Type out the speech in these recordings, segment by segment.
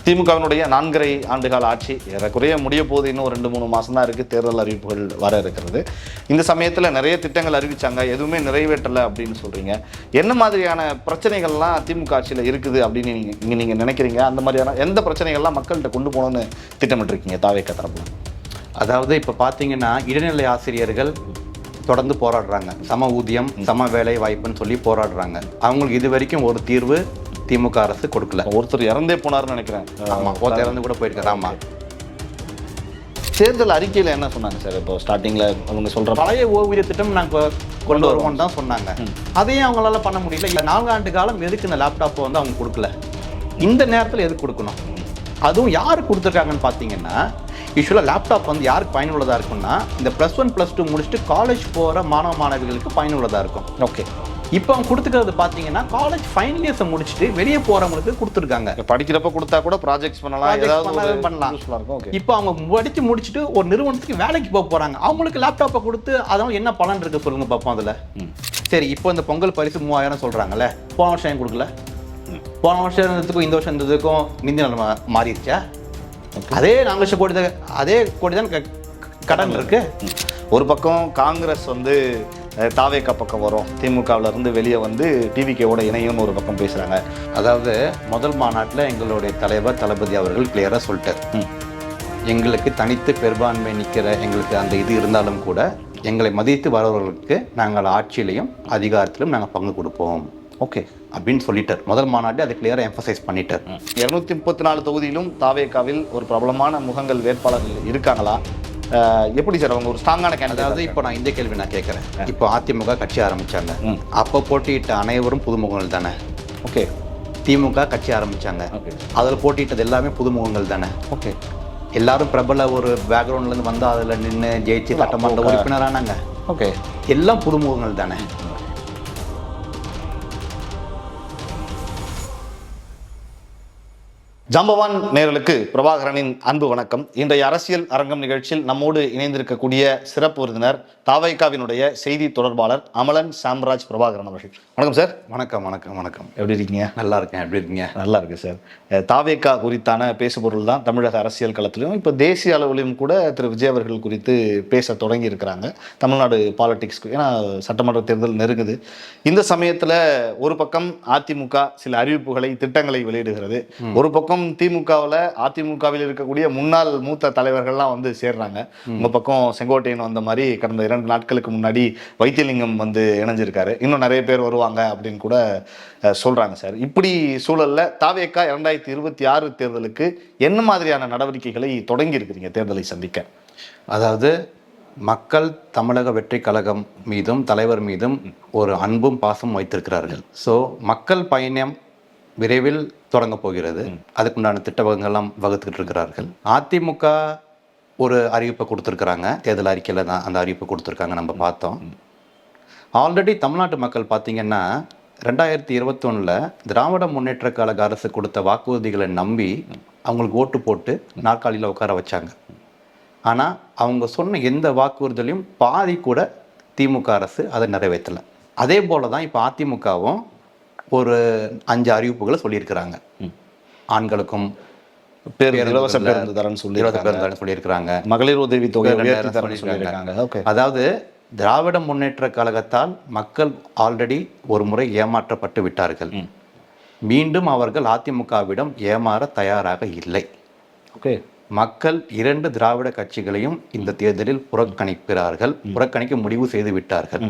திமுகவினுடைய 4.5 ஆண்டுகால ஆட்சி ஏறக்குறைய முடிய போது, இன்னும் 2-3 மாதம் தான் இருக்குது. தேர்தல் அறிவிப்புகள் வர இருக்கிறது. இந்த சமயத்தில் நிறைய திட்டங்கள் அறிவித்தாங்க, எதுவுமே நிறைவேற்றலை அப்படின்னு சொல்கிறீங்க. என்ன மாதிரியான பிரச்சனைகள்லாம் திமுக ஆட்சியில் இருக்குது அப்படின்னு நீங்கள் நினைக்கிறீங்க? அந்த மாதிரியான எந்த பிரச்சனைகள்லாம் மக்கள்கிட்ட கொண்டு போகணும்னு திட்டமிட்டிருக்கீங்க தாவேக தரப்புல? அதாவது இப்போ பார்த்தீங்கன்னா, இடைநிலை ஆசிரியர்கள் தொடர்ந்து போராடுறாங்க. சம ஊதியம், சம வேலை வாய்ப்புன்னு சொல்லி போராடுறாங்க. அவங்களுக்கு இது வரைக்கும் ஒரு தீர்வு திமுக அரசு கொடுக்கல. ஒருத்தர் இறந்தே போனார்னு நினைக்கிறேன். ஆமாம், ஒருத்தர் இறந்து கூட போயிருக்காரு. ஆமாம். தேர்தல் அறிக்கையில் என்ன சொன்னாங்க சார்? இப்போ ஸ்டார்டிங்கில் அவங்க சொல்கிற பழைய ஓய்வூதிய திட்டம் நாங்கள் கொண்டு வருவோம்னு தான் சொன்னாங்க. அதையும் அவங்களால பண்ண முடியல. 4 ஆண்டு காலம் எதுக்கு இந்த லேப்டாப்பை வந்து அவங்க கொடுக்கல? இந்த நேரத்தில் எதுக்கு கொடுக்கணும்? அதுவும் யார் கொடுத்துருக்காங்கன்னு பார்த்தீங்கன்னா, யூஸ்வலாக லேப்டாப் வந்து யாருக்கு பயனுள்ளதாக இருக்குன்னா, இந்த +1 +2 முடிச்சுட்டு காலேஜ் போகிற மாணவ மாணவிகளுக்கு பயனுள்ளதாக இருக்கும். ஓகே. இப்போ அவங்க கொடுத்துக்கிறது பார்த்தீங்கன்னா, காலேஜ் ஃபைனல் இயர்ஸை முடிச்சுட்டு வெளியே போகிறவங்களுக்கு கொடுத்துருக்காங்க. படிக்கிறப்ப கொடுத்தா கூட ப்ராஜெக்ட்ஸ் பண்ணலாம், ஏதாவது பண்ணலாம். இப்போ அவங்க படித்து முடிச்சுட்டு ஒரு நிறுவனத்துக்கு வேலைக்கு போக போகிறாங்க. அவங்களுக்கு லேப்டாப்பை கொடுத்து அதனால என்ன பலன் இருக்குது சொல்லுங்கள் பார்ப்போம். அதில் சரி, இப்போ இந்த பொங்கல் பரிசு 3000 சொல்கிறாங்கல்ல, போன வருஷம் ஏன் கொடுக்கல? போன வருஷம் இருந்ததுக்கும் இந்த வருஷம் இருந்ததுக்கும் நிதி நிலைமை மாறிடுச்சா? அதே 4 லட்சம் கோடி தான், அதே கோடி தான் கடன் இருக்கு. ஒரு பக்கம் காங்கிரஸ் வந்து தாவேகா பக்கம் வரும், திமுகவில் இருந்து வெளியே வந்து டிவிகேவோட இணையம்னு ஒரு பக்கம் பேசுகிறாங்க. அதாவது முதல் மாநாட்டில் எங்களுடைய தலைவர் தளபதி அவர்கள் கிளியராக சொல்லிட்டார், எங்களுக்கு தனித்து பெரும்பான்மை நிற்கிற எங்களுக்கு அந்த இது இருந்தாலும் கூட எங்களை மதித்து வரவர்களுக்கு நாங்கள் ஆட்சியிலையும் அதிகாரத்திலும் நாங்கள் பங்கு கொடுப்போம். ஓகே அப்படின்னு சொல்லிட்டார். முதல் மாநாட்டை அதை கிளியராக எம்பசைஸ் பண்ணிட்டார். 234 தொகுதியிலும் தாவேகாவில் ஒரு பிரபலமான முகங்கள் வேட்பாளர்கள் இருக்காங்களா? எப்படி சார் அவங்க ஒரு ஸ்ட்ராங்கான கேண்டிடேட்? அதாவது இப்போ நான் இந்த கேள்வி நான் கேட்குறேன். இப்போ அதிமுக கட்சி ஆரம்பித்தாங்க, அப்போ போட்டியிட்ட அனைவரும் புதுமுகங்கள் தானே? ஓகே. திமுக கட்சி ஆரம்பித்தாங்க, அதில் போட்டியிட்டது எல்லாமே புதுமுகங்கள் தானே? ஓகே. எல்லாரும் பிரபல ஒரு பேக்ரவுண்ட்லேருந்து வந்து அதில் நின்று ஜெயிச்சு சட்டமன்ற உறுப்பினரானாங்க. ஓகே. எல்லாம் புதுமுகங்கள் தானே? ஜாம்பவான் நேயர்களுக்கு பிரபாகரனின் அன்பு வணக்கம். இன்றைய அரசியல் அரங்கம் நிகழ்ச்சியில் நம்மோடு இணைந்திருக்கக்கூடிய சிறப்பு விருந்தினர் தாவேகாவினுடைய செய்தி தொடர்பாளர் அமலன் சாம்ராஜ் பிரபாகரன் அவர்கள். வணக்கம் சார். வணக்கம் வணக்கம் வணக்கம். எப்படி இருக்கீங்க? நல்லா இருக்கேன். எப்படி இருக்கீங்க? நல்லா இருக்கு சார். தாவேகா குறித்தான பேசுபொருள் தான் தமிழக அரசியல் களத்திலும் இப்போ தேசிய அளவிலும் கூட திரு விஜய் அவர்கள் குறித்து பேச தொடங்கி இருக்கிறாங்க. தமிழ்நாடு பாலிடிக்ஸ்க்கு, ஏன்னா சட்டமன்ற தேர்தல் நெருங்குது. இந்த சமயத்தில் ஒரு பக்கம் அதிமுக சில அறிவிப்புகளை, திட்டங்களை வெளியிடுகிறது. ஒரு பக்கம் திமுகவில், அதிமுகவில் இருக்கக்கூடிய முன்னாள் மூத்த தலைவர்கள்லாம் வந்து சேர்றாங்க. உங்க பக்கம் செங்கோட்டையன் வந்த மாதிரி கடந்த 2 நாட்களுக்கு முன்னாடி வைத்தியலிங்கம் வந்து இணைஞ்சிருக்காரு. இன்னும் நிறைய பேர் வருவாங்க அப்படின்னு கூட சொல்றாங்க சார். இப்படி சூழல்ல தாவேகா 2026 தேர்தலுக்கு என்ன மாதிரியான நடவடிக்கைகளை தொடங்கி இருக்கிறீங்க தேர்தலை சந்திக்க? அதாவது மக்கள் தமிழக வெற்றி கழகம் மீதும் தலைவர் மீதும் ஒரு அன்பும் பாசம் வைத்திருக்கிறார்கள். ஸோ மக்கள் பயணம் விரைவில் தொடங்க போகிறது. அதுக்குண்டான திட்டங்கள்லாம் வகுத்துக்கிட்டு இருக்கிறார்கள். அதிமுக ஒரு அறிவிப்பை கொடுத்துருக்குறாங்க, தேர்தல் அறிக்கையில் தான் அந்த அறிவிப்பை கொடுத்துருக்காங்க, நம்ம பார்த்தோம். ஆல்ரெடி தமிழ்நாட்டு மக்கள் பார்த்திங்கன்னா 2021 திராவிட முன்னேற்ற கழக அரசு கொடுத்த வாக்குறுதிகளை நம்பி அவங்களுக்கு ஓட்டு போட்டு நாற்காலியில் உட்கார வச்சாங்க. ஆனால் அவங்க சொன்ன எந்த வாக்குறுதிலையும் பாதி கூட திமுக அரசு அதை நிறைவேற்றலை. அதே போல தான் இப்போ அதிமுகவும் ஒரு 5 அறிவிப்புகளை சொல்லியிருக்கிறாங்க. ஆண்களுக்கும் இலவச பேருந்து தரேன்னு சொல்லியிருக்கிறாங்க, மகளிர் உதவி தொகை சொல்லியிருக்காங்க. அதாவது திராவிட முன்னேற்ற கழகத்தால் மக்கள் ஆல்ரெடி ஒரு முறை ஏமாற்றப்பட்டு விட்டார்கள். மீண்டும் அவர்கள் அதிமுகவிடம் ஏமாற தயாராக இல்லை. ஓகே. மக்கள் 2 திராவிட கட்சிகளையும் இந்த தேர்தலில் புறக்கணிக்க முடிவு செய்து விட்டார்கள்.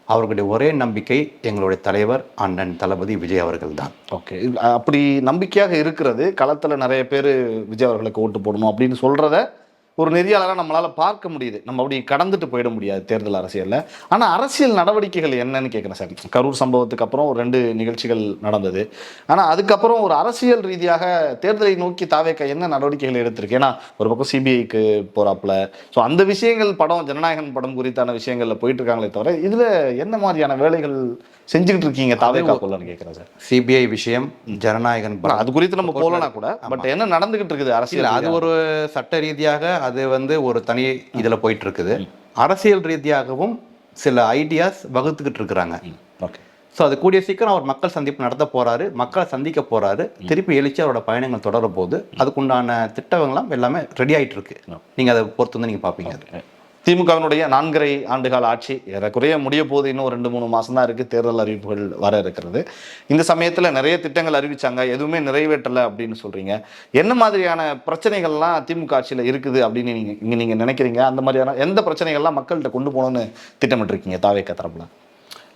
அவர்களுடைய ஒரே நம்பிக்கை எங்களுடைய தலைவர் அண்ணன் தளபதி விஜய் அவர்கள் தான். ஓகே. அப்படி நம்பிக்கையாக இருக்கிறது. களத்தில் நிறைய பேர் விஜய் அவர்களுக்கு ஓட்டு போடணும் அப்படின்னு சொல்கிறத ஒரு நெறியாளராக நம்மளால் பார்க்க முடியுது. நம்ம அப்படி கடந்துட்டு போயிட முடியாது தேர்தல் அரசியலில். ஆனால் அரசியல் நடவடிக்கைகள் என்னன்னு கேட்குறேன் சார். கரூர் சம்பவத்துக்கு அப்புறம் 2 நிகழ்ச்சிகள் நடந்தது. ஆனால் அதுக்கப்புறம் ஒரு அரசியல் ரீதியாக தேர்தலை நோக்கி தாவேகா என்ன நடவடிக்கைகள் எடுத்திருக்கு? ஏன்னா ஒரு பக்கம் சிபிஐக்கு போகிறாப்புல. ஸோ அந்த விஷயங்கள் படம், ஜனநாயகன் படம் குறித்தான விஷயங்களில் போயிட்டு இருக்காங்களே தவிர இதில் என்ன மாதிரியான வேலைகள் செஞ்சுக்கிட்டு இருக்கீங்க தாவேகா போலன்னு கேட்குறேன் சார். சிபிஐ விஷயம், ஜனநாயகன் அது குறித்து நம்ம போகலனா கூட, பட் என்ன நடந்துகிட்டு இருக்குது அரசியல்? அது ஒரு சட்ட ரீதியாக அது வந்து ஒரு தனி இதில் போயிட்டு இருக்குது. அரசியல் ரீதியாகவும் சில ஐடியாஸ் வகுத்துக்கிட்டு இருக்கிறாங்க. ஓகே. ஸோ அது கூடிய சீக்கிரம் அவர் மக்கள் சந்திப்பு நடத்த போறாரு, மக்களை சந்திக்க போறாரு, திருப்பி எழுச்சி அவரோட பயணங்கள் தொடர போது அதுக்குண்டான திட்டங்கள்லாம் எல்லாமே ரெடி ஆயிட்டு இருக்கு. நீங்க அதை பொறுத்து வந்து நீங்க பார்ப்பீங்க. திமுகவினுடைய 4.5 ஆண்டுகால ஆட்சி ஏறக்குறைய முடிய போது, இன்னும் 2-3 மாதம் தான் இருக்குது, தேர்தல் அறிவிப்புகள் வர இருக்கிறது. இந்த சமயத்தில் நிறைய திட்டங்கள் அறிவிச்சாங்க, எதுவுமே நிறைவேற்றலை அப்படின்னு சொல்கிறீங்க. என்ன மாதிரியான பிரச்சனைகள்லாம் திமுக ஆட்சியில் இருக்குது அப்படின்னு நீங்கள் நினைக்கிறீங்க? அந்த மாதிரியான எந்த பிரச்சனைகள்லாம் மக்கள்கிட்ட கொண்டு போகணும்னு திட்டமிட்டிருக்கீங்க தாவேக்கா தரப்புல?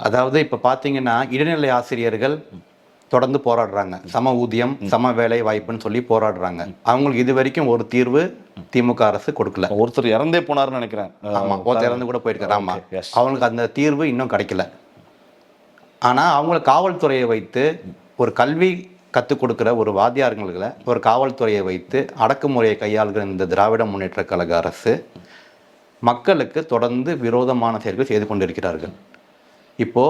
அதாவது இப்போ பார்த்தீங்கன்னா இடைநிலை ஆசிரியர்கள் தொடர்ந்து போராடுறாங்க. சம ஊதியம், சம வேலை வாய்ப்புன்னு சொல்லி போராடுறாங்க. அவங்களுக்கு இது வரைக்கும் ஒரு தீர்வு திமுக அரசு கொடுக்கல. ஒருத்தர் இறந்தே போனார்னு நினைக்கிறேன். ஆமா, ஒருத்தர் இறந்து கூட போயிருக்காரு. ஆமா, அவங்களுக்கு அந்த தீர்வு இன்னும் கிடைக்கல. ஆனா அவங்கள காவல்துறையை வைத்து ஒரு கல்வி கற்றுக் கொடுக்குற ஒரு வாத்தியார்களுக்கு ஒரு காவல்துறையை வைத்து அடக்குமுறையை கையாளுகிற இந்த திராவிட முன்னேற்ற கழக அரசு மக்களுக்கு தொடர்ந்து விரோதமான செயல்கள் செய்து கொண்டிருக்கிறார்கள். இப்போ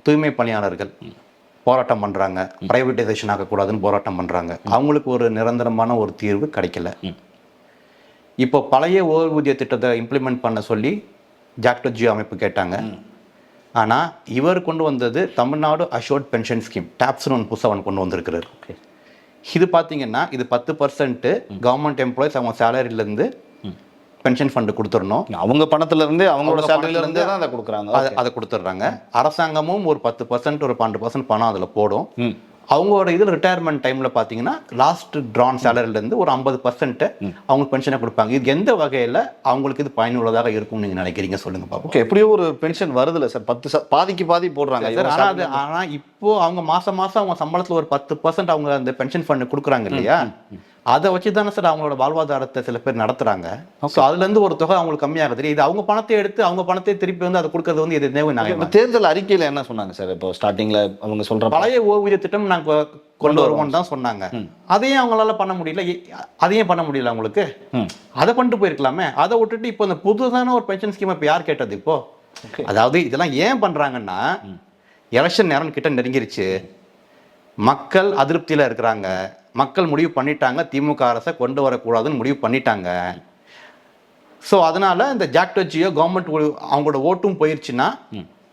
தூய்மை பணியாளர்கள் போராட்டம் பண்ணுறாங்க, ப்ரைவேட்டைசேஷன் ஆகக்கூடாதுன்னு போராட்டம் பண்ணுறாங்க. அவங்களுக்கு ஒரு நிரந்தரமான ஒரு தீர்வு கிடைக்கல. இப்போ பழைய ஓய்வூதிய திட்டத்தை இம்ப்ளிமெண்ட் பண்ண சொல்லி ஜாக்டோஜியோ அமைப்பு கேட்டாங்க. ஆனால் இவர் கொண்டு வந்தது தமிழ்நாடு அஷோர்ட் பென்ஷன் ஸ்கீம், டாப்ஸ்னு ஒன்று புதுசாக கொண்டு வந்திருக்கிறார். இது பார்த்தீங்கன்னா இது 10% கவர்மெண்ட் எம்ப்ளாயிஸ் அவங்க சேலரியிலேருந்து பென்ஷன் ஃபண்டு கொடுத்துடணும். அவங்க பணத்துல இருந்து, அவங்களோட சேலரியில இருந்தே தான் அதை கொடுக்குறாங்க. அதை கொடுத்துட்றாங்க. அரசாங்கமும் ஒரு 10% ஒரு 12% பணம் அதில் போடும். அவங்களோட இதில் ரிட்டையர்மெண்ட் டைமில் பார்த்தீங்கன்னா லாஸ்ட் ட்ரான் சேலரியிலேருந்து ஒரு 50% அவங்களுக்கு பென்ஷனை கொடுப்பாங்க. இது எந்த வகையில் அவங்களுக்கு இது பயனுள்ளதாக இருக்கும்னு நீங்கள் நினைக்கிறீங்க? சொல்லுங்க பாப்போம். ஓகே, எப்படியோ ஒரு பென்ஷன் வருதுல்ல சார், 10 பாதிக்கு பாதி போடுறாங்க சார். ஆனால் இப்போ அவங்க மாதம் அவங்க சம்பளத்தில் ஒரு 10% அவங்க அந்த பென்ஷன் ஃபண்டு கொடுக்குறாங்க இல்லையா? அதை வச்சு தானே சார் அவங்களோட வாழ்வாதாரத்தை சில பேர் நடத்துறாங்க. ஸோ அதுலேருந்து ஒரு தொகை அவங்களுக்கு கம்மியாகுது. இது அவங்க பணத்தை எடுத்து அவங்க பணத்தை திருப்பி வந்து அதை கொடுக்கறது வந்து இது தேவை. தேர்தல் அறிக்கையில் என்ன சொன்னாங்க சார்? இப்போ ஸ்டார்டிங்ல அவங்க சொல்ற பழைய ஓய்வூதிய திட்டம் நாங்கள் கொண்டு வருவோம்னு தான் சொன்னாங்க. அதையும் அவங்களால பண்ண முடியல. அதையும் பண்ண முடியல அவங்களுக்கு. அதை பண்ணிட்டு போயிருக்கலாமே. அதை விட்டுட்டு இப்போ இந்த புதுதான ஒரு பென்ஷன் ஸ்கீம் இப்போ யார் கேட்டது? இப்போ அதாவது இதெல்லாம் ஏன் பண்றாங்கன்னா, எலெக்ஷன் நேரம் கிட்ட நெருங்கிருச்சு, மக்கள் அதிருப்தியில இருக்கிறாங்க, மக்கள் முடிவு பண்ணிட்டாங்க திமுக அரசை கொண்டு வரக்கூடாதுன்னு முடிவு பண்ணிட்டாங்க. ஸோ அதனால இந்த ஜாக்டோஜியோ கவர்மெண்ட் அவங்களோட ஓட்டும் போயிருச்சுன்னா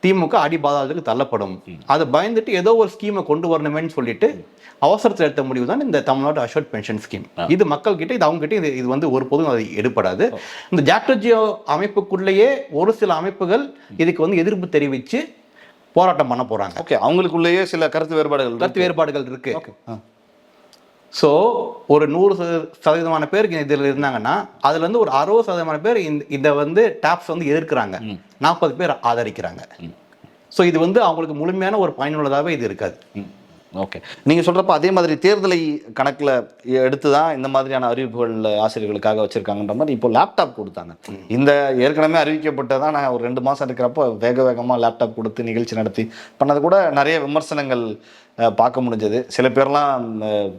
திமுக அடிபாதாளத்துக்கு தள்ளப்படும். அதை பயந்துட்டு ஏதோ ஒரு ஸ்கீமை கொண்டு வரணுமேன்னு சொல்லிட்டு அவசரத்தில் எடுத்த முடிவு தான் இந்த தமிழ்நாடு அஷோர்ட் பென்ஷன் ஸ்கீம். இது மக்கள் கிட்ட, இது அவங்க கிட்ட இது வந்து ஒரு பொதுவும் அது எடுப்படாது. இந்த ஜாக்டோஜியோ அமைப்புக்குள்ளேயே ஒரு சில அமைப்புகள் இதுக்கு வந்து எதிர்ப்பு தெரிவித்து போராட்டம் பண்ண போறாங்க. ஓகே, அவங்களுக்குள்ளேயே சில கருத்து வேறுபாடுகள் இருக்கு. ஸோ ஒரு 100% பேர் இதில் இருந்தாங்கன்னா அதுல இருந்து ஒரு 60% பேர் இதை வந்து டாப்ஸ் வந்து எதிர்க்கிறாங்க, 40 பேர் ஆதரிக்கிறாங்க. ஸோ இது வந்து அவங்களுக்கு முழுமையான ஒரு பயனுள்ளதாகவே இது இருக்காது. ஓகே, நீங்கள் சொல்கிறப்ப அதே மாதிரி தேர்தலை கணக்கில் எடுத்து தான் இந்த மாதிரியான அறிவிப்புகள் ஆசிரியர்களுக்காக வச்சுருக்காங்கன்ற மாதிரி இப்போ லேப்டாப் கொடுத்தாங்க. இந்த ஏற்கனவே அறிவிக்கப்பட்டதான் நான் ஒரு 2 மாதம் இருக்கிறப்போ வேகமாக லேப்டாப் கொடுத்து நிகழ்ச்சி நடத்தி பண்ணது கூட நிறைய விமர்சனங்கள் பார்க்க முடிஞ்சது. சில பேர்லாம்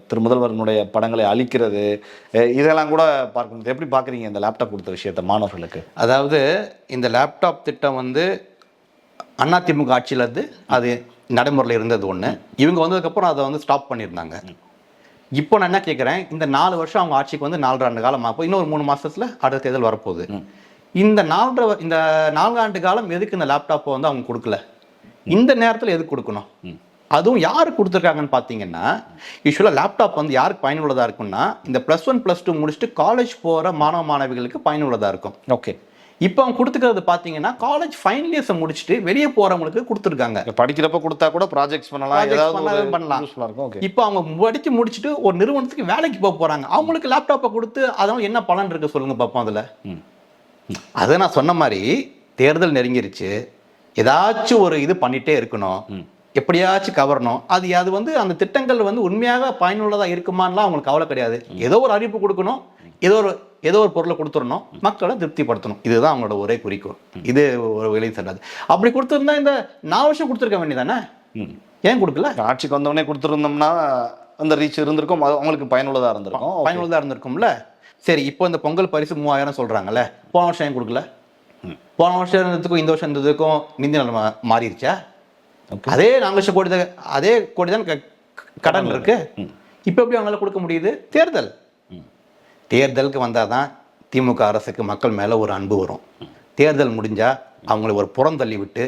திரு முதல்வர்களுடைய படங்களை அழிக்கிறது, இதெல்லாம் கூட பார்க்க முடியுது. எப்படி பார்க்குறீங்க இந்த லேப்டாப் கொடுத்த விஷயத்தை மாணவர்களுக்கு? அதாவது இந்த லேப்டாப் திட்டம் வந்து அதிமுக ஆட்சியிலேருந்து அது நடைமுறையில் இருந்தது ஒன்று. இவங்க வந்ததுக்கப்புறம் அதை வந்து ஸ்டாப் பண்ணியிருந்தாங்க. இப்போ நான் என்ன கேட்குறேன், இந்த 4 வருஷம் அவங்க ஆட்சிக்கு வந்து 4 ஆண்டு காலம் ஆகும். இன்னொரு 3 மாதத்தில் அடுத்த தேர்தல் வரப்போகுது. இந்த 4 ஆண்டு காலம் எதுக்கு இந்த லேப்டாப்பை வந்து அவங்க கொடுக்கல? இந்த நேரத்தில் எதுக்கு கொடுக்கணும்? அதுவும் யாருக்கு கொடுத்துருக்காங்கன்னு பார்த்தீங்கன்னா, யூஸ்வலாக லேப்டாப் வந்து யாருக்கு பயனுள்ளதாக இருக்குன்னா, இந்த +1 +2 முடிச்சுட்டு காலேஜ் போகிற மாணவ மாணவிகளுக்கு பயனுள்ளதாக இருக்கும். ஓகே, இப்போ அவங்க கொடுத்துக்கிறது பார்த்தீங்கன்னா காலேஜ் ஃபைனல் இயர்ஸை முடிச்சுட்டு வெளியே போகிறவங்களுக்கு கொடுத்துருக்காங்க. படிக்கிறப்ப கொடுத்தா கூட ப்ராஜெக்ட்ஸ் பண்ணலாம், ஏதாவது பண்ணலாம். இப்போ அவங்க படித்து முடிச்சுட்டு ஒரு நிறுவனத்துக்கு வேலைக்கு போக போகிறாங்க, அவங்களுக்கு லேப்டாப்பை கொடுத்து அதனால என்ன பலன் இருக்கு சொல்லுங்க பார்ப்போம். அதில் அதை நான் சொன்ன மாதிரி தேர்தல் நெருங்கிருச்சு, ஏதாச்சும் ஒரு இது பண்ணிட்டே இருக்கணும், எப்படியாச்சும் கவரணும். அது வந்து அந்த திட்டங்கள் வந்து உண்மையாக பயனுள்ளதாக இருக்குமான்லாம் அவங்களுக்கு கவலை கிடையாது. ஏதோ ஒரு அறிவிப்பு கொடுக்கணும், ஏதோ ஒரு பொருளை கொடுத்துடணும், மக்களை திருப்திப்படுத்தணும். இதுதான் அவங்களோட ஒரே குறிக்கோள். இது ஒரு வெளியே செல்லாது. அப்படி கொடுத்துருந்தா இந்த 4 வருஷம் கொடுத்துருக்க வேண்டியதானே? ஏன் கொடுக்கல? ஆட்சிக்கு வந்தவொடனே கொடுத்துருந்தோம்னா அந்த ரீச் இருந்திருக்கும், அவங்களுக்கு பயனுள்ளதாக இருந்திருக்கும்ல. சரி, இப்போ இந்த பொங்கல் பரிசு 3000 சொல்றாங்கல்ல, போன வருஷம் ஏன் கொடுக்கல? போன வருஷம் இருந்ததுக்கும் இந்த வருஷம் இருந்ததுக்கும் நிதி நிலைமை மாறிடுச்சா? அதே 4 லட்சம் கோடி தான் கடன் இருக்கு. இப்போ எப்படி அவங்களால கொடுக்க முடியுது? தேர்தலுக்கு வந்தால் தான் திமுக அரசுக்கு மக்கள் மேலே ஒரு அன்பு வரும். தேர்தல் முடிஞ்சால் அவங்களை ஒரு புறம் தள்ளி விட்டு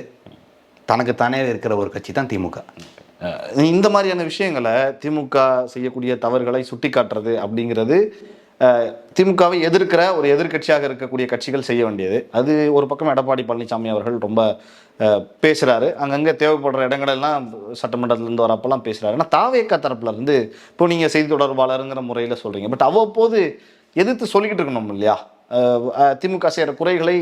தனக்குத்தானே இருக்கிற ஒரு கட்சி தான் திமுக. இந்த மாதிரியான விஷயங்களை திமுக செய்யக்கூடிய தவறுகளை சுட்டி காட்டுறது அப்படிங்கிறது திமுகவை எதிர்க்கிற ஒரு எதிர்க்கட்சியாக இருக்கக்கூடிய கட்சிகள் செய்ய வேண்டியது. அது ஒரு பக்கம் எடப்பாடி பழனிசாமி அவர்கள் ரொம்ப பேசுகிறாரு, அங்கங்கே தேவைப்படுற இடங்களெல்லாம் சட்டமன்றத்திலேருந்து வரப்பெல்லாம் பேசுகிறாரு. ஆனால் தாவேக்கா தரப்புல இருந்து இப்போ நீங்கள் செய்தி தொடர்பாளருங்கிற முறையில் சொல்கிறீங்க, பட் அவ்வப்போது எதிர்த்து சொல்லிக்கிட்டு இருக்கணும் இல்லையா? திமுக செய்கிற குறைகளை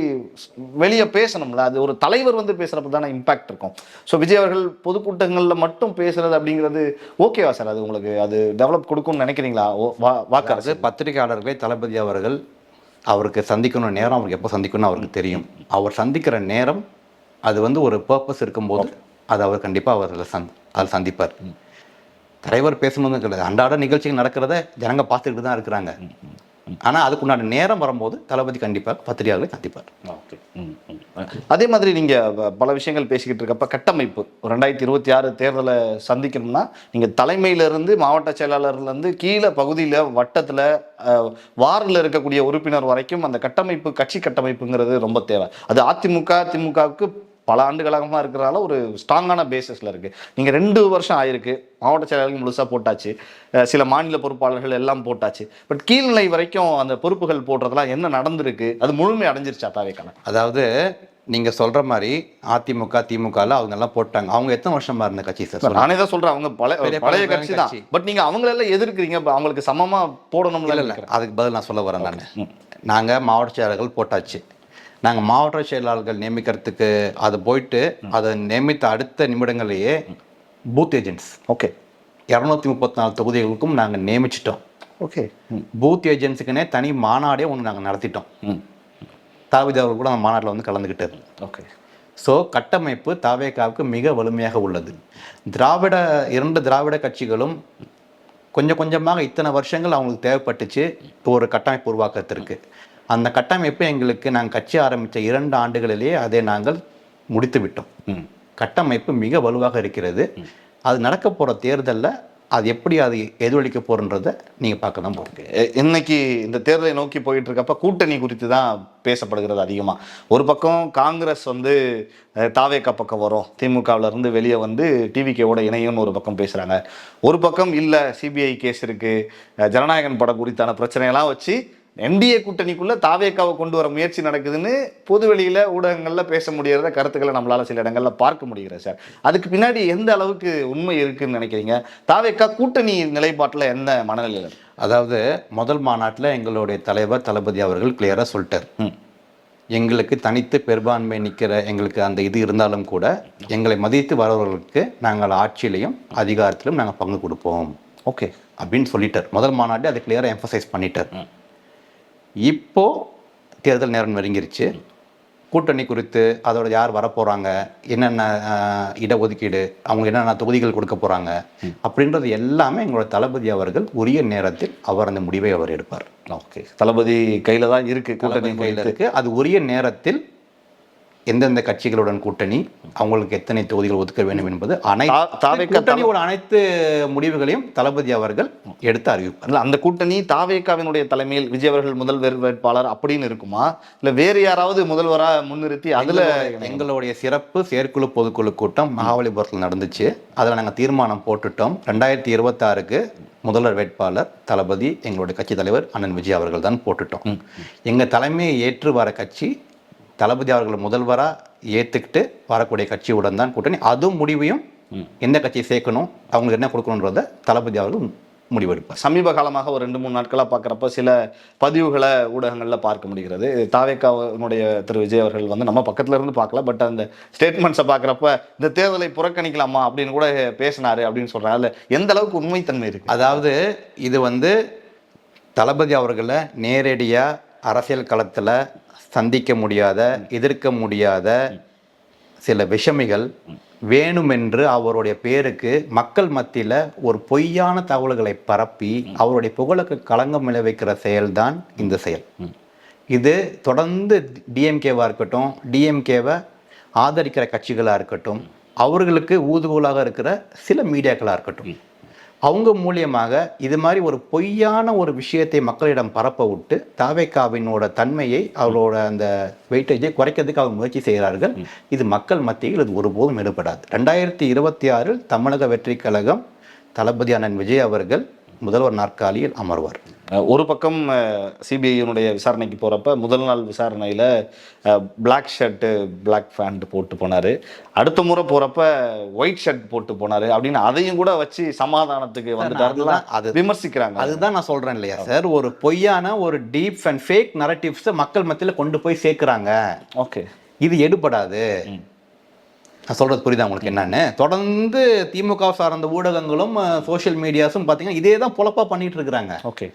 வெளியே பேசணும்ல. அது ஒரு தலைவர் வந்து பேசுகிறப்ப தானே இம்பாக்ட் இருக்கும். ஸோ விஜய் அவர்கள் பொதுக்கூட்டங்களில் மட்டும் பேசுறது அப்படிங்கிறது ஓகேவா சார்? அது உங்களுக்கு அது டெவலப் கொடுக்கும்னு நினைக்கிறீங்களா? வாக்காளர் பத்திரிகையாளர்களை தளபதி அவர்கள் அவருக்கு சந்திக்கணும் நேரம் அவருக்கு எப்போ சந்திக்கணும்னு அவருக்கு தெரியும். அவர் சந்திக்கிற நேரம் அது வந்து ஒரு பர்பஸ் இருக்கும்போது அது அவர் கண்டிப்பாக அவர் சந்திப்பார். தலைவர் பேசணும்னு கிடையாது, அன்றாட நிகழ்ச்சிகள் நடக்கிறத ஜனங்க பார்த்துக்கிட்டு தான் இருக்கிறாங்க. ஆனால் அதுக்குண்டான நேரம் வரும்போது தளபதி கண்டிப்பாக பத்திரிகையாளர்களை சந்திப்பார். ஓகே. அதே மாதிரி நீங்கள் பல விஷயங்கள் பேசிக்கிட்டு இருக்கப்ப கட்டமைப்பு 2026 தேர்தலை சந்திக்கணும்னா நீங்கள் தலைமையிலேருந்து மாவட்ட செயலாளர்லேருந்து கீழே பகுதியில் வட்டத்தில் வார்டில் இருக்கக்கூடிய உறுப்பினர் வரைக்கும் அந்த கட்டமைப்பு, கட்சி கட்டமைப்புங்கிறது ரொம்ப தேவை. அது அதிமுக திமுகவுக்கு பல ஆண்டுகளாகமாக இருக்கிறனால ஒரு ஸ்ட்ராங்கான பேசிஸில் இருக்குது. நீங்கள் 2 வருஷம் ஆயிருக்கு, மாவட்ட செயலாளர்கள் முழுசாக போட்டாச்சு, சில மாநில பொறுப்பாளர்கள் எல்லாம் போட்டாச்சு. பட் கீழ்நிலை வரைக்கும் அந்த பொறுப்புகள் போடுறதுலாம் என்ன நடந்திருக்கு? அது முழுமை அடைஞ்சிருச்சா தாவேக்கான? அதாவது நீங்கள் சொல்கிற மாதிரி அதிமுக திமுகவில் அவங்க எல்லாம் போட்டாங்க. அவங்க எத்தனை வருஷமா இருந்த கட்சி சார்? நானே தான் சொல்கிறேன், அவங்க பழைய கட்சி தான். பட் நீங்கள் அவங்களெல்லாம் எதிர்க்கிறீங்க, அவங்களுக்கு சமமாக போடணும்ல. இல்லை, அதுக்கு பதில் நான் சொல்ல வரேன். நாங்கள் மாவட்ட செயலாளர்கள் போட்டாச்சு. நாங்கள் மாவட்ட செயலாளர்கள் நியமிக்கிறதுக்கு அதை போயிட்டு அதை நியமித்த அடுத்த நிமிடங்களையே பூத் ஏஜென்ட்ஸ் 234 தொகுதிகளுக்கும் நாங்கள் நியமிச்சிட்டோம். பூத் ஏஜென்ட்ஸுக்குன்னே தனி மாநாடே ஒன்று நாங்கள் நடத்திட்டோம். தளபதி அவர்கள் கூட அந்த மாநாட்டில் வந்து கலந்துக்கிட்டார். ஸோ கட்டமைப்பு தாவேகாவுக்கு மிக வலிமையாக உள்ளது. 2 திராவிட கட்சிகளும் கொஞ்சம் கொஞ்சமாக இத்தனை வருஷங்கள் அவங்களுக்கு தேவைப்பட்டுச்சு ஒரு கட்டமைப்பு உருவாக்கத்திற்கு. அந்த கட்டமைப்பு எங்களுக்கு நாங்கள் கட்சி ஆரம்பித்த 2 ஆண்டுகளிலேயே அதை நாங்கள் முடித்து விட்டோம். கட்டமைப்பு மிக வலுவாக இருக்கிறது. அது நடக்க போகிற தேர்தலில் அது எப்படி அது எதிரொலிக்க போகிறன்றதை நீங்கள் பார்க்க தான் போகிறீங்க. இன்னைக்கு இந்த தேர்தலை நோக்கி போயிட்டு இருக்கப்ப கூட்டணி குறித்து தான் பேசப்படுகிறது அதிகமாக. ஒரு பக்கம் காங்கிரஸ் வந்து தாவேக்கா பக்கம் வரும், திமுகவில் இருந்து வெளியே வந்து டிவிகேவோட இணையம்னு ஒரு பக்கம் பேசுகிறாங்க. ஒரு பக்கம் இல்லை, சிபிஐ கேஸ் இருக்குது, ஜனநாயகன் படம் குறித்தான பிரச்சனையெல்லாம் வச்சு என்டிஏ கூட்டணிக்குள்ள தாவேக்காவை கொண்டு வர முயற்சி நடக்குதுன்னு பொதுவெளியில் ஊடகங்களில் பேச முடியறத கருத்துக்களை நம்மளால சில இடங்களில் பார்க்க முடிகிறது சார். அதுக்கு பின்னாடி எந்த அளவுக்கு உண்மை இருக்குன்னு நினைக்கிறீங்க? தாவேக்கா கூட்டணி நிலைப்பாட்டில் என்ன மனநிலையில்? அதாவது முதல் மாநாட்டில் எங்களுடைய தலைவர் தளபதி அவர்கள் கிளியராக சொல்லிட்டார், எங்களுக்கு தனித்து பெரும்பான்மை நிற்கிற எங்களுக்கு அந்த இது இருந்தாலும் கூட எங்களை மதித்து வரவர்களுக்கு நாங்கள் ஆட்சியிலையும் அதிகாரத்திலும் நாங்கள் பங்கு கொடுப்போம் அப்படின்னு சொல்லிட்டார். முதல் மாநாட்டை அதை கிளியராக எம்பசைஸ் பண்ணிட்டார். இப்போ தேர்தல் நேரம் நெருங்கிருச்சு. கூட்டணி குறித்து அதோட யார் வரப்போகிறாங்க, என்னென்ன இடஒதுக்கீடு, அவங்க என்னென்ன தொகுதிகள் கொடுக்க போகிறாங்க அப்படின்றது எல்லாமே எங்களோட தளபதி அவர்கள் உரிய நேரத்தில் அவர் அந்த முடிவை அவர் எடுப்பார். தளபதி கையில் தான் இருக்குது, கூட்டணி கையில் இருக்குது. அது உரிய நேரத்தில் எந்தெந்த கட்சிகளுடன் கூட்டணி, அவங்களுக்கு எத்தனை தொகுதிகள் ஒதுக்க வேண்டும் என்பது கூட்டணியோட அனைத்து முடிவுகளையும் தளபதி அவர்கள் எடுத்து அறிவிப்பார். அந்த கூட்டணி தாவேக்காவினுடைய தலைமையில் விஜய் அவர்கள் முதல் வேட்பாளர் அப்படின்னு இருக்குமா, இல்லை வேறு யாராவது முதல்வராக முன்னிறுத்தி? அதில் எங்களுடைய சிறப்பு செயற்குழு பொதுக்குழு கூட்டம் மகாபலிபுரத்தில் நடந்துச்சு. அதில் நாங்கள் தீர்மானம் போட்டுட்டோம், 2026க்கு முதல்வர் வேட்பாளர் தளபதி எங்களுடைய கட்சி தலைவர் அண்ணன் விஜய் அவர்கள் தான் போட்டுட்டோம். எங்கள் தலைமையை ஏற்று வர கட்சி தளபதி அவர்கள் முதல்வராக ஏற்றுக்கிட்டு வரக்கூடிய கட்சியுடன் தான் கூட்டணி. அதுவும் முடிவையும் எந்த கட்சியை சேர்க்கணும், அவங்களுக்கு என்ன கொடுக்கணுன்றத தளபதி அவர்கள் முடிவெடுப்பார். சமீப காலமாக ஒரு 2-3 நாட்களாக பார்க்குறப்ப சில பதிவுகளை ஊடகங்களில் பார்க்க முடிகிறது. தாவேக்காவினுடைய திரு விஜய் அவர்கள் வந்து நம்ம பக்கத்துல இருந்து பார்க்கல, பட் அந்த ஸ்டேட்மெண்ட்ஸை பார்க்குறப்ப இந்த தேர்தலை புறக்கணிக்கலாமா அப்படின்னு கூட பேசினாரு அப்படின்னு சொல்கிறாங்க. அதில் எந்த அளவுக்கு உண்மைத்தன்மை இருக்குது? அதாவது இது வந்து தளபதி அவர்களை நேரடியாக அரசியல் களத்தில் சந்திக்க முடியாத, எதிர்க்க முடியாத சில விஷமிகள் வேணுமென்று அவருடைய பேருக்கு மக்கள் மத்தியில் ஒரு பொய்யான தகவல்களை பரப்பி அவருடைய புகழுக்கு களங்கம் விளைவிக்கிற செயல்தான் இந்த செயல். இது தொடர்ந்து டிஎம்கேவாக இருக்கட்டும், டிஎம்கேவை ஆதரிக்கிற கட்சிகளாக இருக்கட்டும், அவர்களுக்கு ஊதுகோலாக இருக்கிற சில மீடியாக்களாக இருக்கட்டும், அவங்க மூலியமாக இது மாதிரி ஒரு பொய்யான ஒரு விஷயத்தை மக்களிடம் பரப்ப விட்டு தாவேக்காவினோட தன்மையை அவரோட அந்த வெயிட்டேஜை குறைக்கிறதுக்கு அவங்க முயற்சி செய்கிறார்கள். இது மக்கள் மத்தியில் இது ஒருபோதும் எடுபடாது. 2026 தமிழக வெற்றி கழகம் தளபதி அண்ணன் விஜய் அவர்கள் முதல்வர் நாற்காலியில் அமர்வார். ஒரு பக்கம் சிபிஐனுடைய விசாரணைக்கு போகிறப்ப முதல் நாள் விசாரணையில் பிளாக் ஷர்ட்டு பிளாக் பேண்ட் போட்டு போனார், அடுத்த முறை போகிறப்ப ஒயிட் ஷர்ட் போட்டு போனார் அப்படின்னு அதையும் கூட வச்சு சமாதானத்துக்கு வந்துட்டாருலாம் அது விமர்சிக்கிறாங்க. அதுதான் நான் சொல்கிறேன் இல்லையா சார், ஒரு பொய்யான ஒரு டீப் அண்ட் ஃபேக் நரேட்டிவ்ஸை மக்கள் மத்தியில் கொண்டு போய் சேர்க்குறாங்க. ஓகே, இது எடுபடாது. நான் சொல்கிறது புரியுதா உங்களுக்கு என்னன்னு? தொடர்ந்து திமுக சார்ந்த ஊடகங்களும் சோஷியல் மீடியாஸும் பார்த்தீங்கன்னா இதே தான் பொழப்பாக பண்ணிட்டு இருக்கிறாங்க. ஓகே,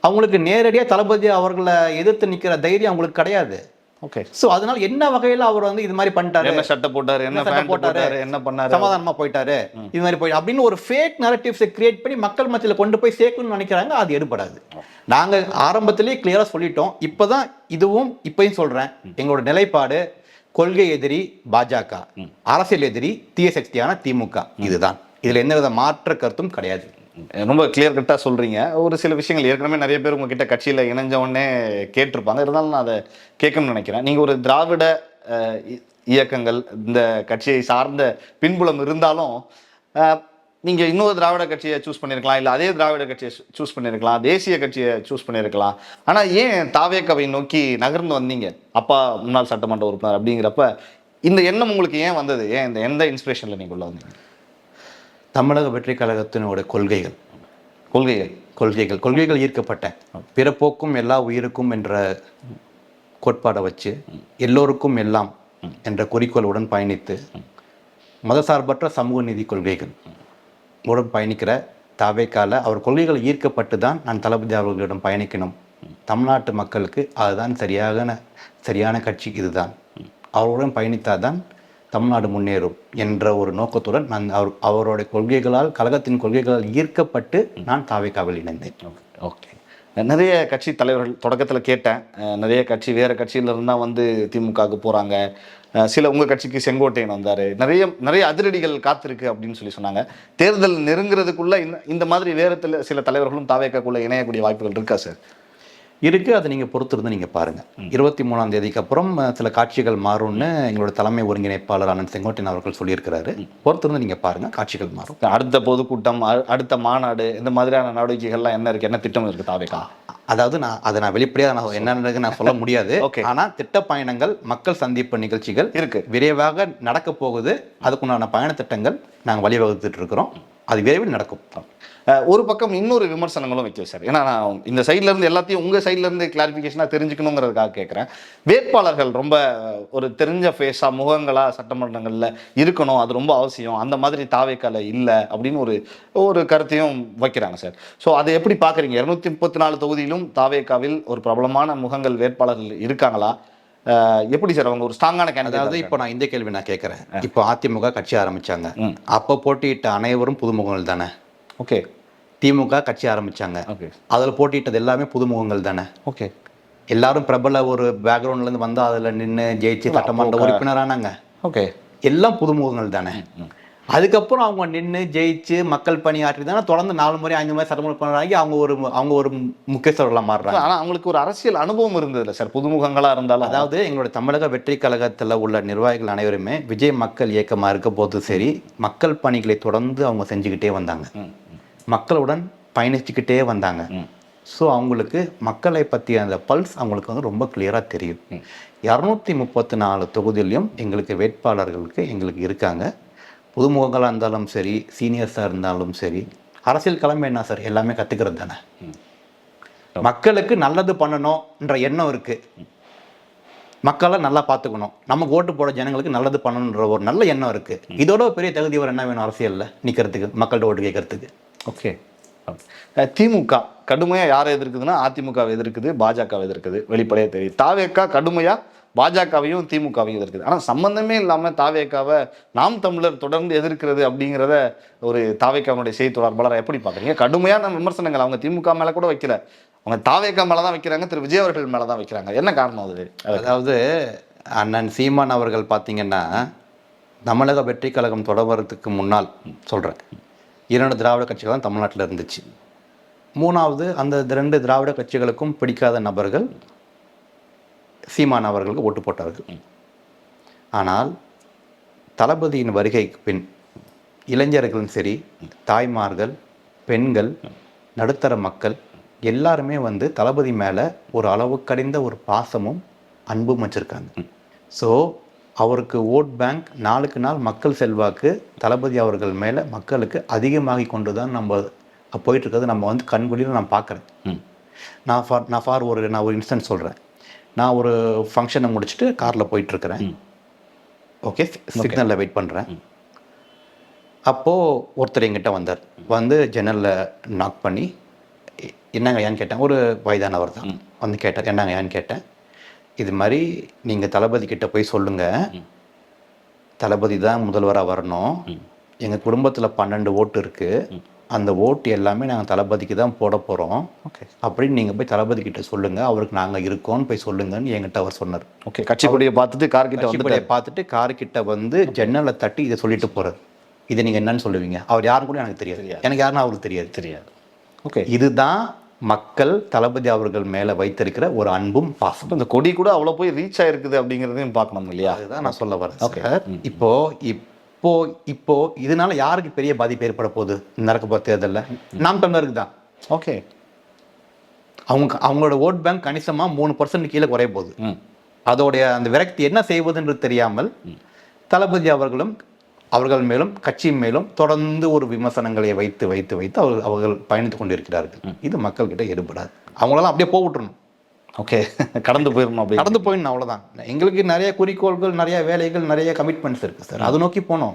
அவங்களுக்கு நேரடியாக தளபதி அவர்களை எதிர்த்து நிற்கிற தைரியம் அவங்களுக்கு கிடையாது. ஓகே, ஸோ அதனால என்ன வகையில் அவர் வந்து இது மாதிரி பண்ணிட்டாரு, என்ன சட்டை போட்டாரு, என்ன பேண்ட் போட்டாரு, என்ன பண்ணாரு, சமாதானமா போயிட்டாரு, இது மாதிரி போய் அப்படின்னு ஒரு ஃபேக் நரேட்டிவ்ஸை கிரியேட் பண்ணி மக்கள் மத்தியில் கொண்டு போய் சேர்க்கணும்னு நினைக்கிறாங்க. அது எடுபடாது. நாங்கள் ஆரம்பத்திலேயே கிளியராக சொல்லிட்டோம். இப்போதான் இதுவும் இப்பயும் சொல்கிறேன், எங்களோட நிலைப்பாடு கொள்கை எதிரி பாஜக, அரசியல் எதிரி தீய சக்தியான திமுக. இதுதான். இதில் எந்தவித மாற்ற கருத்தும் கிடையாது. ரொம்ப கிளியர் கட்டாக சொல்கிறீங்க. ஒரு சில விஷயங்கள் ஏற்கனவே நிறைய பேர் உங்ககிட்ட கட்சியில் இணைஞ்ச உடனே கேட்டிருப்பாங்க, இருந்தாலும் நான் அதை கேட்கணும்னு நினைக்கிறேன். நீங்கள் ஒரு திராவிட இயக்கங்கள் இந்த கட்சியை சார்ந்த பின்புலம் இருந்தாலும் நீங்கள் இன்னொரு திராவிட கட்சியை சூஸ் பண்ணியிருக்கலாம், இல்லை அதே திராவிட கட்சியை சூஸ் பண்ணியிருக்கலாம், தேசிய கட்சியை சூஸ் பண்ணியிருக்கலாம். ஆனால் ஏன் தாவேக்காவை நோக்கி நகர்ந்து வந்தீங்க? அப்பா முன்னாள் சட்டமன்ற உறுப்பினர் அப்படிங்கிறப்ப இந்த எண்ணம் உங்களுக்கு ஏன் வந்தது? ஏன் இந்த எந்த இன்ஸ்பிரேஷனில் நீங்கள் உள்ள வந்தீங்க? தமிழக வெற்றி கழகத்தினோட கொள்கைகள் ஈர்க்கப்பட்டேன். பிறப்போக்கும் எல்லா உயிருக்கும் என்ற கோட்பாடை வச்சு எல்லோருக்கும் எல்லாம் என்ற குறிக்கோளுடன் பயணித்து மதசார்பற்ற சமூக நீதி கொள்கைகள் உடன் பயணிக்கிற தாவேக்கால அவர் கொள்கைகள் ஈர்க்கப்பட்டு தான் நான் தளபதி அவர்களிடம் பயணிக்கணும். தமிழ்நாட்டு மக்களுக்கு அதுதான் சரியான கட்சி, இதுதான் அவருடன் பயணித்தாதான் தமிழ்நாடு முன்னேறும் என்ற ஒரு நோக்கத்துடன் நான் அவருடைய கொள்கைகளால், கழகத்தின் கொள்கைகளால் ஈர்க்கப்பட்டு நான் தாவேக்காவில் இணைந்தேன். ஓகே, நிறைய கட்சி தலைவர்கள் தொடக்கத்தில் கேட்டேன், நிறைய கட்சி வேறு கட்சியிலிருந்து தான் வந்து திமுகவுக்கு போகிறாங்க, சில உங்கள் கட்சிக்கு செங்கோட்டையன் வந்தார், நிறைய அதிரடிகள் காத்திருக்கு அப்படின்னு சொன்னாங்க. தேர்தல் நெருங்கிறதுக்குள்ள இந்த மாதிரி வேறு சில தலைவர்களும் தாவேக்காக்குள்ளே இணையக்கூடிய வாய்ப்புகள் இருக்கா சார்? இருக்குது. அதை நீங்கள் பொறுத்திருந்து நீங்கள் பாருங்கள். 23ஆம் தேதிக்கு அப்புறம் சில காட்சிகள் மாறும்னு எங்களோட தலைமை ஒருங்கிணைப்பாளர் அண்ணன் செங்கோட்டையன் அவர்கள் சொல்லியிருக்கிறாரு. பொறுத்திருந்து நீங்கள் பாருங்கள், காட்சிகள் மாறும். அடுத்த பொதுக்கூட்டம், அடுத்த மாநாடு, இந்த மாதிரியான நடவடிக்கைகள்லாம் என்ன இருக்குது, என்ன திட்டம் இருக்குது தாவேக்கா? அதாவது நான் வெளிப்படையாக என்னன்னு நான் சொல்ல முடியாது. ஆனால் திட்ட பயணங்கள், மக்கள் சந்திப்பு நிகழ்ச்சிகள் இருக்கு, விரைவாக நடக்க போகுது. அதுக்குண்டான பயண திட்டங்கள் நாங்கள் வழிவகுத்துட்டு இருக்கிறோம். அது விரைவில் நடக்கும். ஒரு பக்கம் இன்னொரு விமர்சனங்களும் வைக்க சார், ஏன்னா நான் இந்த சைட்ல இருந்து எல்லாத்தையும் உங்கள் சைட்ல இருந்து கிளாரிஃபிகேஷனாக தெரிஞ்சுக்கணுங்கிறதுக்காக கேட்குறேன். வேட்பாளர்கள் ரொம்ப ஒரு தெரிஞ்ச ஃபேஸாக, முகங்களாக சட்டமன்றங்களில் இருக்கணும், அது ரொம்ப அவசியம், அந்த மாதிரி தாவேக்கால இல்லை அப்படின்னு ஒரு கருத்தையும் வைக்கிறாங்க சார். ஸோ அதை எப்படி பார்க்குறீங்க? 234 தொகுதியிலும் தாவேக்காவில் ஒரு பிரபலமான முகங்கள் வேட்பாளர்கள் இருக்காங்களா? எப்படி சார் அவங்க ஒரு ஸ்ட்ராங்கான கேண்டிடேட்? அதாவது இப்போ நான் இந்த கேள்வி நான் கேட்குறேன். இப்போ அதிமுக கட்சி ஆரம்பிச்சாங்க, அப்போ போட்டியிட்ட அனைவரும் புதுமுகங்கள் தானே? ஓகே. திமுக கட்சி ஆரம்பிச்சாங்க, அதில் போட்டியிட்டது எல்லாமே புதுமுகங்கள் தானே? ஓகே. எல்லாரும் பிரபல ஒரு பேக்ரவுண்ட்லேருந்து வந்து அதில் நின்று ஜெயிச்சு சட்டமன்ற உறுப்பினரானாங்க. ஓகே. எல்லாம் புதுமுகங்கள் தானே? அதுக்கப்புறம் அவங்க நின்று ஜெயிச்சு மக்கள் பணி ஆற்றி தானே தொடர்ந்து 4 முறை 5 முறை சட்டமன்ற உறுப்பினராகி அவங்க ஒரு முக்கியஸ்தர்களாக மாறுறாங்க. ஆனால் அவங்களுக்கு ஒரு அரசியல் அனுபவம் இருந்ததில்ல சார், புதுமுகங்களாக இருந்தாலும். அதாவது எங்களுடைய தமிழக வெற்றி கழகத்தில் உள்ள நிர்வாகிகள் அனைவருமே விஜய் மக்கள் இயக்கமாக இருக்க போது சரி, மக்கள் பணிகளை தொடர்ந்து அவங்க செஞ்சுக்கிட்டே வந்தாங்க, மக்களுடன் பயணிச்சுக்கிட்டே வந்தாங்க. ஸோ அவங்களுக்கு மக்களை பற்றிய அந்த பல்ஸ் அவங்களுக்கு வந்து ரொம்ப கிளியராக தெரியும். 234 தொகுதியிலையும் எங்களுக்கு வேட்பாளர்களுக்கு எங்களுக்கு இருக்காங்க. புதுமுகங்களாக இருந்தாலும் சரி, சீனியர்ஸாக இருந்தாலும் சரி. அரசியல் கிளம்பி என்ன சார், எல்லாமே கற்றுக்கிறது தானே. மக்களுக்கு நல்லது பண்ணணுன்ற எண்ணம் இருக்குது, மக்களை நல்லா பார்த்துக்கணும், நமக்கு ஓட்டு போட ஜனங்களுக்கு நல்லது பண்ணணுன்ற ஒரு நல்ல எண்ணம் இருக்குது. இதோட பெரிய தகுதி ஒரு என்ன வேணும் அரசியலில் நிற்கிறதுக்கு, மக்கள்கிட்ட ஓட்டு கேட்கறதுக்கு? ஓகே. திமுக கடுமையாக யாரை எதிர்க்குதுன்னா அதிமுகவை எதிர்க்குது, பாஜகவை எதிர்க்குது, வெளிப்படையாக தெரியுது. தாவேக்கா கடுமையாக பாஜகவையும் திமுகவையும் எதிர்க்குது. ஆனால் சம்பந்தமே இல்லாமல் தாவேக்காவை நாம் தமிழர் தொடர்ந்து எதிர்க்கிறது அப்படிங்கிறத ஒரு தாவேக்காவுடைய செய்தி தொடர்பாளரை எப்படி பார்க்குறீங்க? கடுமையான விமர்சனங்கள் அவங்க திமுக மேலே கூட வைக்கல, அவங்க தாவேக்கா மேலே தான் வைக்கிறாங்க, திரு விஜய் அவர்கள் மேலே தான் வைக்கிறாங்க. என்ன காரணம் அது? அதாவது அண்ணன் சீமான் அவர்கள் பார்த்தீங்கன்னா தமிழக வெற்றி கழகம் தொடர்வதற்கு முன்னால் சொல்கிறேன், 2 திராவிட கட்சிகள் தான் தமிழ்நாட்டில் இருந்துச்சு. 3வது அந்த 2 திராவிட கட்சிகளுக்கும் பிடிக்காத நபர்கள் சீமான் அவர்களுக்கு ஓட்டு போட்டார்கள். ஆனால் தளபதியின் வருகைக்கு பின் இளைஞர்களும் சரி, தாய்மார்கள், பெண்கள், நடுத்தர மக்கள் எல்லாருமே வந்து தளபதி மேலே ஒரு அளவுக்கடிந்த ஒரு பாசமும் அன்பும் வச்சுருக்காங்க. ஸோ அவருக்கு ஓட் பேங்க் நாளுக்கு நாள் மக்கள் செல்வாக்கு தளபதி அவர்கள் மேலே மக்களுக்கு அதிகமாகி கொண்டு தான் நம்ம போயிட்டுருக்கிறது நம்ம வந்து கண்குளியில் நான் பார்க்குறேன். நான் ஒரு இன்ஸ்டன்ஸ் சொல்கிறேன். நான் ஒரு ஃபங்க்ஷனை முடிச்சுட்டு காரில் போயிட்டுருக்கிறேன். ஓகே, சிக்னலில் வெயிட் பண்ணுறேன். அப்போது ஒருத்தர் எங்கிட்ட வந்தார். வந்து ஜன்னலில் நாக் பண்ணி என்னங்க ஏன்னு கேட்டேன். ஒரு வயதானவர் தான் வந்து கேட்டார். என்னங்க ஏன்னு கேட்டேன். இது மாதிரி நீங்கள் தளபதி கிட்ட போய் சொல்லுங்கள், தளபதி தான் முதல்வராக வரணும், எங்கள் குடும்பத்தில் 12 ஓட்டு இருக்குது, அந்த ஓட்டு எல்லாமே நாங்கள் தளபதிக்கு தான் போட போகிறோம், ஓகே அப்படின்னு நீங்கள் போய் தளபதி கிட்ட சொல்லுங்கள், அவருக்கு நாங்கள் இருக்கோன்னு போய் சொல்லுங்கன்னு என்கிட்ட அவர் சொன்னார். ஓகே, கட்சி கொடியை பார்த்துட்டு கார்கிட்ட வந்து ஜன்னலை தட்டி இதை சொல்லிட்டு போகிறார். இதை நீங்கள் என்னன்னு சொல்லுவீங்க? அவர் யாரும் கூட எனக்கு தெரியாது, எனக்கு யாருன்னு அவருக்கு தெரியாது. ஓகே, இதுதான் மக்கள் தளபதி அவர்கள் மேலே வைத்திருக்கிற ஒரு அன்பும் பாசம். இந்த கொடி கூட அவ்வளோ போய் ரீச் ஆயிருக்குது அப்படிங்கிறதையும் பார்க்கணும் இல்லையா? அதுதான் நான் சொல்ல வரேன். ஓகே, இப்போ இதனால யாருக்கு பெரிய பாதிப்பு ஏற்பட போகுது நடக்க போகிற தேர்தலில்? நாம் தமிழருக்கு தான். ஓகே, அவங்களோட ஓட் பேங்க் கணிசமாக 3% கீழே குறைய போகுது. அதோடைய அந்த விரக்தி என்ன செய்வதுன்றது தெரியாமல் தளபதி அவர்கள் மேலும் கட்சி மேலும் தொடர்ந்து ஒரு விமர்சனங்களை வைத்து அவர்கள் பயணித்து கொண்டிருக்கிறார்கள். இது மக்கள்கிட்ட எடுபடாது. அவங்களெல்லாம் அப்படியே போட்டுறணும். ஓகே, கடந்து போயிடணும், அவ்வளோதான். எங்களுக்கு நிறைய குறிக்கோள்கள், நிறைய வேலைகள், நிறைய கமிட்மெண்ட்ஸ் இருக்குது சார். அதை நோக்கி போனோம்.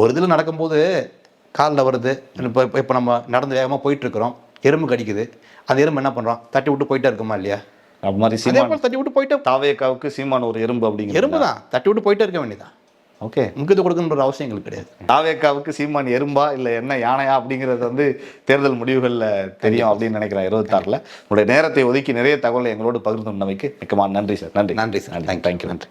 ஒரு இதில் நடக்கும்போது காலில் வருது. இப்போ நம்ம நடந்து வேகமாக போயிட்டுருக்குறோம், எறும்பு கடிக்குது. அந்த எறும்பு என்ன பண்ணுறோம்? தட்டி விட்டு போயிட்டே இருக்குமா இல்லையா? அது மாதிரி சீமான் தட்டி விட்டு போயிட்டு தாவேக்காவுக்கு சீமான் ஒரு எறும்பு அப்படிங்கிற எறும்பு தான், தட்டி விட்டு போயிட்டே இருக்க வேண்டியதான். ஓகே, முக்கியத்துவம் கொடுக்கணுன்ற அவசியம் எங்களுக்கு கிடையாது. தாவேக்காவுக்கு சீமான் எறும்பா இல்லை என்ன யானையா அப்படிங்கிறது வந்து தேர்தல் முடிவுகளில் தெரியும் அப்படின்னு நினைக்கிறேன். 26ல் உங்களுடைய நேரத்தை ஒதுக்கி நிறைய தகவலை எங்களோடு பகிர்ந்து கொண்டமைக்கு மிக்க நன்றி சார். நன்றி சார். தேங்க்யூ. நன்றி.